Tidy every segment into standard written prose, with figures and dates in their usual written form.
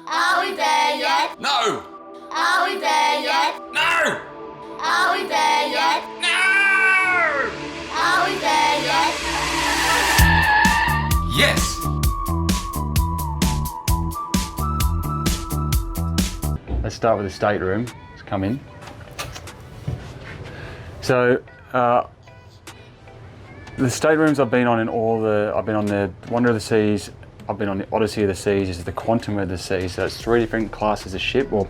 Are we there yet? No! Are we there yet? No! Are we there yet? No! Are we there yet? Yes! Let's start with the stateroom. Let's come in. So, the staterooms I've been on I've been on the Wonder of the Seas, I've been on the Odyssey of the Seas, this is the Quantum of the Seas. So it's 3 different classes of ship. Well,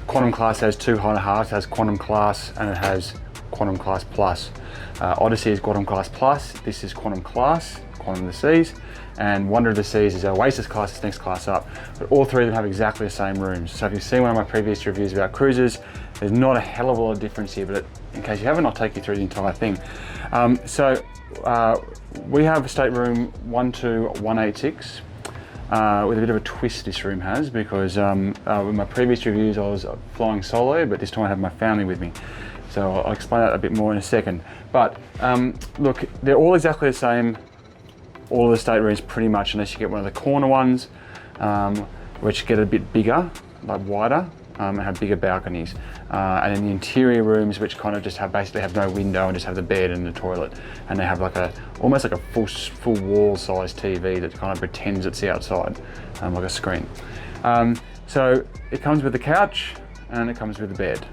Quantum class has 2 high and a half, it has Quantum class and it has Quantum class plus. Odyssey is Quantum class plus, this is Quantum class, Quantum of the Seas, and Wonder of the Seas is Oasis class, this next class up. But all 3 of them have exactly the same rooms. So if you've seen one of my previous reviews about cruises, there's not a hell of a lot of difference here, but in case you haven't, I'll take you through the entire thing. We have stateroom 12186 with a bit of a twist this room has, because with my previous reviews I was flying solo, but this time I have my family with me. So I'll explain that a bit more in a second. But look, they're all exactly the same, all of the staterooms pretty much, unless you get one of the corner ones, which get a bit bigger, like wider, and have bigger balconies. And then the interior rooms, which kind of just basically have no window and just have the bed and the toilet, and they have like almost like a full wall size TV that kind of pretends it's the outside, like a screen. So it comes with the couch and it comes with the bed.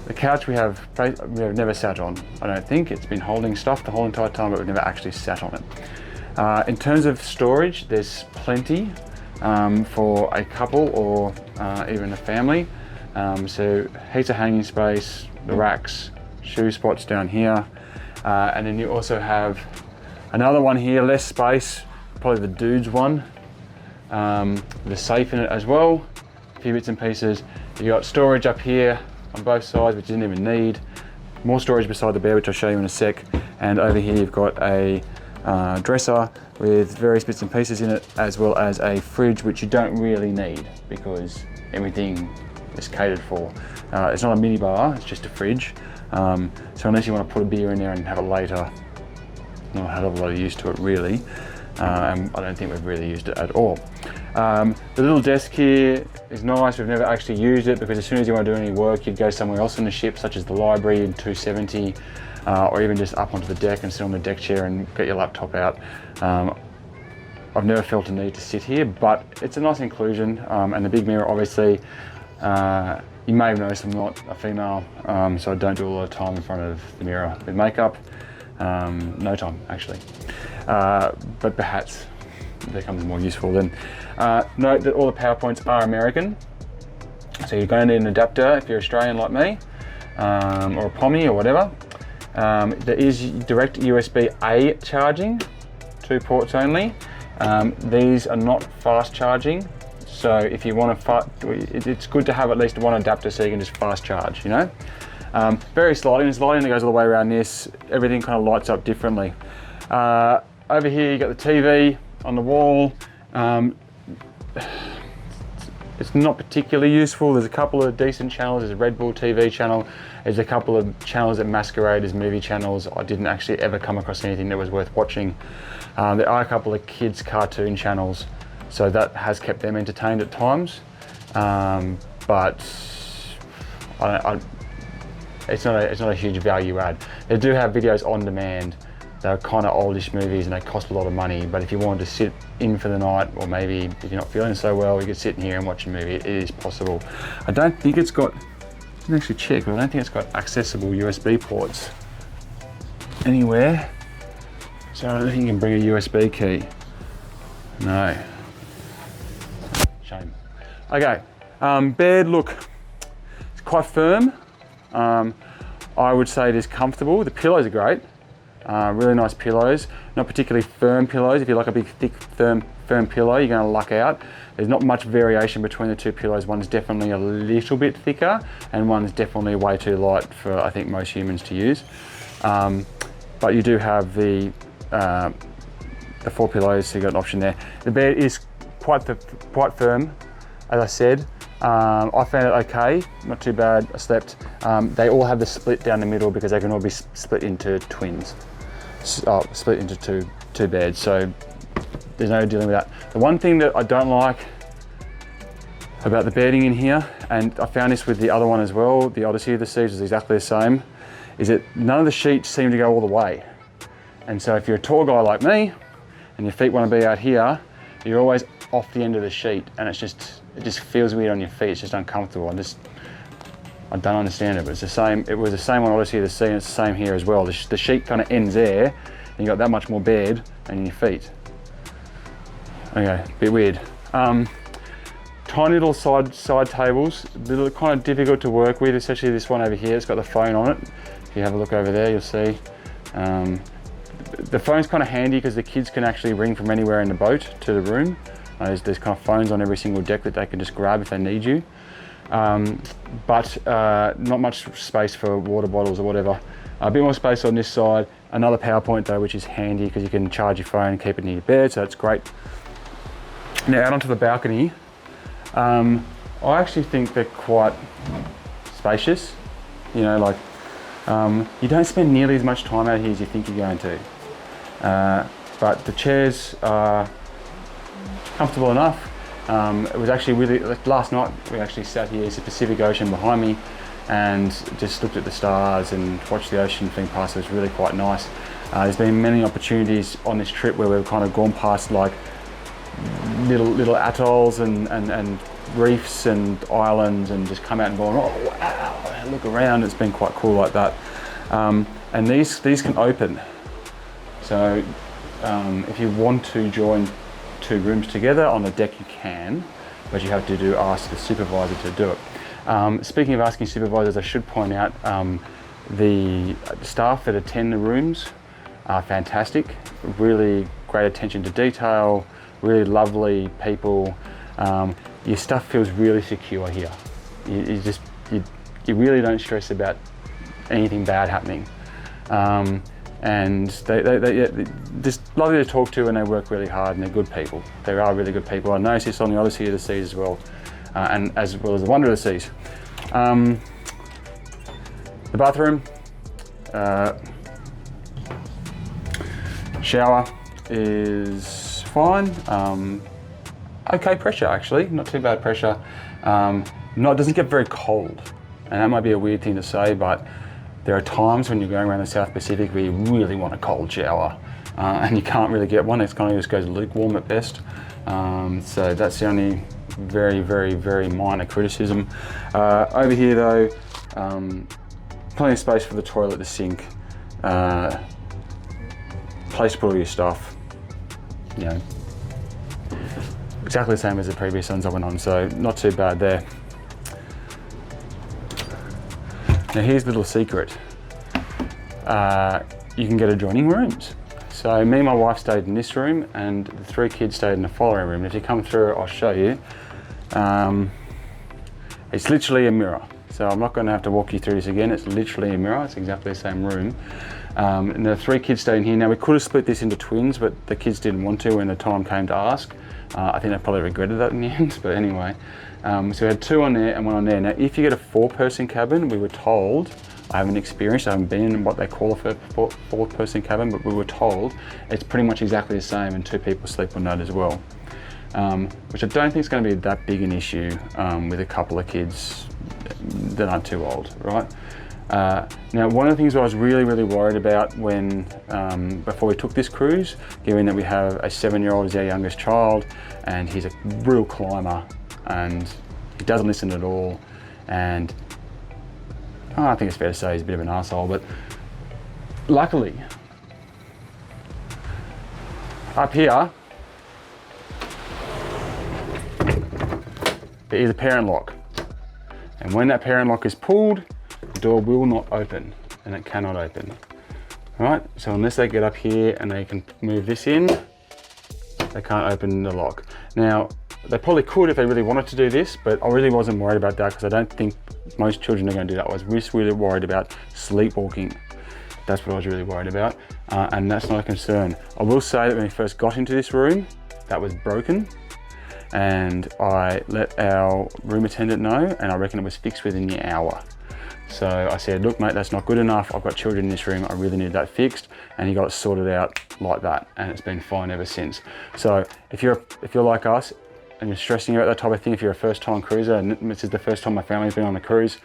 The couch we have never sat on, I don't think. It's been holding stuff the whole entire time, but we've never actually sat on it. In terms of storage, there's plenty for a couple or even a family. So heaps of hanging space, the racks, shoe spots down here. And then you also have another one here, less space, probably the dude's one. The safe in it as well, a few bits and pieces. You got storage up here on both sides, which you didn't even need. More storage beside the bed, which I'll show you in a sec. And over here you've got a dresser with various bits and pieces in it, as well as a fridge, which you don't really need because everything is catered for. It's not a mini bar, it's just a fridge. So unless you want to put a beer in there and have it later, not a hell of a lot of use to it really. And I don't think we've really used it at all. The little desk here is nice. We've never actually used it because as soon as you want to do any work, you'd go somewhere else on the ship, such as the library in 270, or even just up onto the deck and sit on the deck chair and get your laptop out. I've never felt a need to sit here, but it's a nice inclusion. And the big mirror, obviously, you may have noticed I'm not a female, so I don't do a lot of time in front of the mirror with makeup. No time, actually. But perhaps it becomes more useful then. Note that all the PowerPoints are American, so you're going to need an adapter if you're Australian like me, or a Pommy or whatever. There is direct USB-A charging, 2 ports only. These are not fast charging, so if you want to, it's good to have at least one adapter so you can just fast charge, you know. Various lighting, there's lighting that goes all the way around this, everything kind of lights up differently. Over here you got the TV on the wall. It's not particularly useful. There's a couple of decent channels. There's a Red Bull TV channel. There's a couple of channels that masquerade as movie channels. I didn't actually ever come across anything that was worth watching. There are a couple of kids cartoon channels, so that has kept them entertained at times. But it's not a huge value add. They do have videos on demand. They're kind of oldish movies and they cost a lot of money, but if you wanted to sit in for the night, or maybe if you're not feeling so well, you could sit in here and watch a movie. It is possible. I don't think it's got, I can actually check, but I don't think it's got accessible USB ports anywhere. So I don't think you can bring a USB key. No. Shame. Okay, bed, look, it's quite firm. I would say it is comfortable. The pillows are great. Really nice pillows, not particularly firm pillows. If you like a big, thick, firm pillow, you're going to luck out. There's not much variation between the 2 pillows. One's definitely a little bit thicker, and one's definitely way too light for, I think, most humans to use. But you do have the 4 pillows, so you've got an option there. The bed is quite firm, as I said. I found it okay, not too bad. I slept. They all have the split down the middle because they can all be split into twins. Split into two beds, so there's no dealing with that. The one thing that I don't like about the bedding in here, and I found this with the other one as well, the Odyssey of the Seas was exactly the same, is that none of the sheets seem to go all the way. And so if you're a tall guy like me, and your feet want to be out here, you're always off the end of the sheet, and it just feels weird on your feet, it's just uncomfortable. I don't understand it, but it's the same, it was the same on Odyssey of the Sea, and it's the same here as well. The sheet kind of ends there, and you got that much more bed and your feet. Okay, a bit weird. Tiny little side tables, little kind of difficult to work with, especially this one over here. It's got the phone on it. If you have a look over there, you'll see. The phone's kind of handy because the kids can actually ring from anywhere in the boat to the room. There's kind of phones on every single deck that they can just grab if they need you. But not much space for water bottles or whatever. A bit more space on this side. Another power point though, which is handy because you can charge your phone and keep it near your bed, so that's great. Now out onto the balcony. I actually think they're quite spacious. You know, like you don't spend nearly as much time out here as you think you're going to. But the chairs are comfortable enough. It was actually really, like last night we actually sat here, there's the Pacific Ocean behind me, and just looked at the stars and watched the ocean thing pass. It was really quite nice. There's been many opportunities on this trip where we've kind of gone past like little atolls and reefs and islands, and just come out and gone, oh wow, and look around. It's been quite cool like that. And these can open. So if you want to join two rooms together on the deck, you can, but you have to ask the supervisor to do it. Speaking of asking supervisors, I should point out the staff that attend the rooms are fantastic. Really great attention to detail, really lovely people. Your stuff feels really secure here. You really don't stress about anything bad happening. And they're just lovely to talk to, and they work really hard, and they're good people. They are really good people. I noticed this on the Odyssey of the Seas as well, and as well as the Wonder of the Seas. The bathroom, shower is fine. Okay pressure actually, not too bad pressure. It doesn't get very cold, and that might be a weird thing to say, but there are times when you're going around the South Pacific where you really want a cold shower, and you can't really get one. It's kind of just goes lukewarm at best. So that's the only very, very, very minor criticism. Over here though, plenty of space for the toilet, the sink, place to put all your stuff. You know, exactly the same as the previous ones I went on, so not too bad there. Now here's the little secret. You can get adjoining rooms. So me and my wife stayed in this room, and the three kids stayed in the following room. If you come through, I'll show you. It's literally a mirror. So I'm not going to have to walk you through this again. It's literally a mirror. It's exactly the same room. And the three kids stayed in here. Now we could have split this into twins, but the kids didn't want to when the time came to ask. I think they probably regretted that in the end, but anyway. So we had two on there and one on there. Now, if you get a four-person cabin, we were told, I haven't experienced, I haven't been in what they call a four-person cabin, but we were told it's pretty much exactly the same, and two people sleep on that as well. Which I don't think is going to be that big an issue with a couple of kids that aren't too old, right? Now, one of the things I was really, really worried about when, before we took this cruise, given that we have a 7-year-old as our youngest child, and he's a real climber, and he doesn't listen at all, and I think it's fair to say he's a bit of an arsehole, but luckily, up here, there is a parent lock. And when that parent lock is pulled, the door will not open, and it cannot open. All right, so unless they get up here and they can move this in, they can't open the lock. Now, they probably could if they really wanted to do this, but I really wasn't worried about that because I don't think most children are going to do that. I was just really worried about sleepwalking. That's what I was really worried about, and that's not a concern. I will say that when we first got into this room, that was broken, and I let our room attendant know, and I reckon it was fixed within the hour. So I said, look mate, that's not good enough. I've got children in this room. I really need that fixed. And he got it sorted out like that. And it's been fine ever since. So if you're like us and you're stressing about that type of thing, if you're a first-time cruiser, and this is the first time my family's been on a cruise,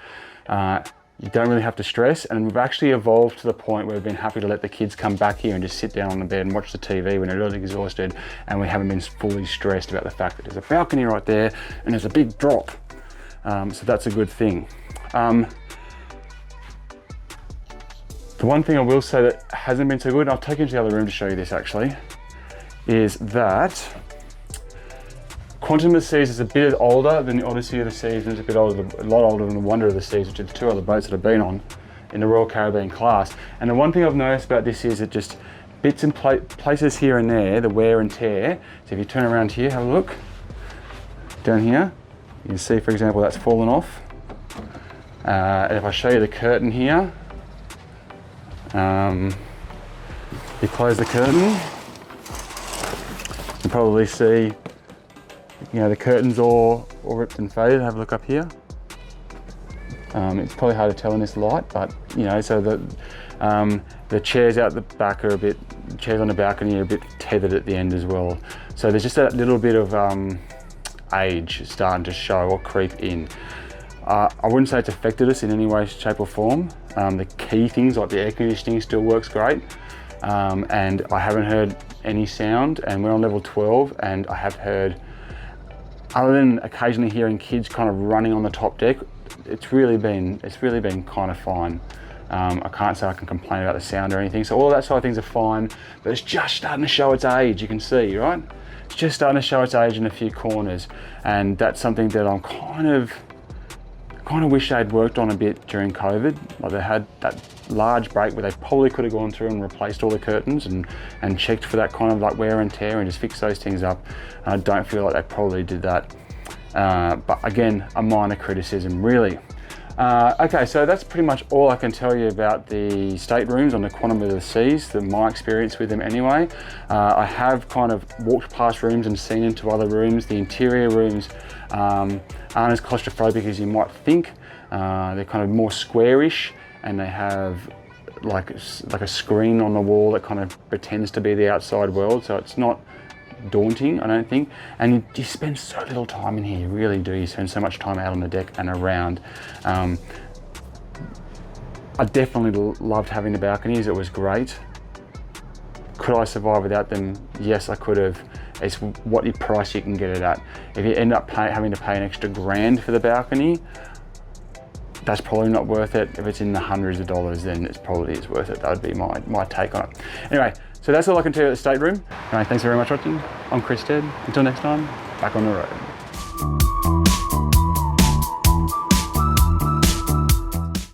you don't really have to stress. And we've actually evolved to the point where we've been happy to let the kids come back here and just sit down on the bed and watch the TV when they're really exhausted, and we haven't been fully stressed about the fact that there's a balcony right there and there's a big drop. So that's a good thing. The one thing I will say that hasn't been so good, and I'll take you into the other room to show you this actually, is that Quantum of the Seas is a bit older than the Odyssey of the Seas, and it's a lot older than the Wonder of the Seas, which are the two other boats that I've been on in the Royal Caribbean class. And the one thing I've noticed about this is it just bits and places here and there, the wear and tear. So if you turn around here, have a look. Down here, you can see, for example, that's fallen off. And if I show you the curtain here, you close the curtain, you can probably see, you know, the curtain's all ripped and faded. Have a look up here. It's probably hard to tell in this light, but you know, so the chairs out the back are chairs on the balcony are a bit tethered at the end as well. So there's just that little bit of age starting to show or creep in. I wouldn't say it's affected us in any way, shape or form. The key things like the air conditioning still works great. And I haven't heard any sound, and we're on level 12, and I have heard, other than occasionally hearing kids kind of running on the top deck, it's really been kind of fine. I can't say I can complain about the sound or anything. So all of that side of things are fine, but it's just starting to show its age, you can see, right? It's just starting to show its age in a few corners, and that's something that I'm kind of wish they'd worked on a bit during COVID. Like they had that large break where they probably could have gone through and replaced all the curtains and checked for that kind of like wear and tear and just fixed those things up. And I don't feel like they probably did that. But again, a minor criticism really. Okay, so that's pretty much all I can tell you about the staterooms on the Quantum of the Seas, my experience with them anyway. I have kind of walked past rooms and seen into other rooms. The interior rooms aren't as claustrophobic as you might think. They're kind of more squarish, and they have like a screen on the wall that kind of pretends to be the outside world, so it's not daunting, I don't think. And you spend so little time in here, you really do. You spend so much time out on the deck and around. I definitely loved having the balconies, it was great. Could I survive without them? Yes, I could have. It's what price you can get it at. If you end up having to pay an extra $1,000 for the balcony, that's probably not worth it. If it's in the hundreds of dollars, then it probably is worth it. That would be my take on it. Anyway, so that's all I can tell you about the stateroom. All right, thanks very much for watching. I'm Chris Stead. Until next time, back on the road.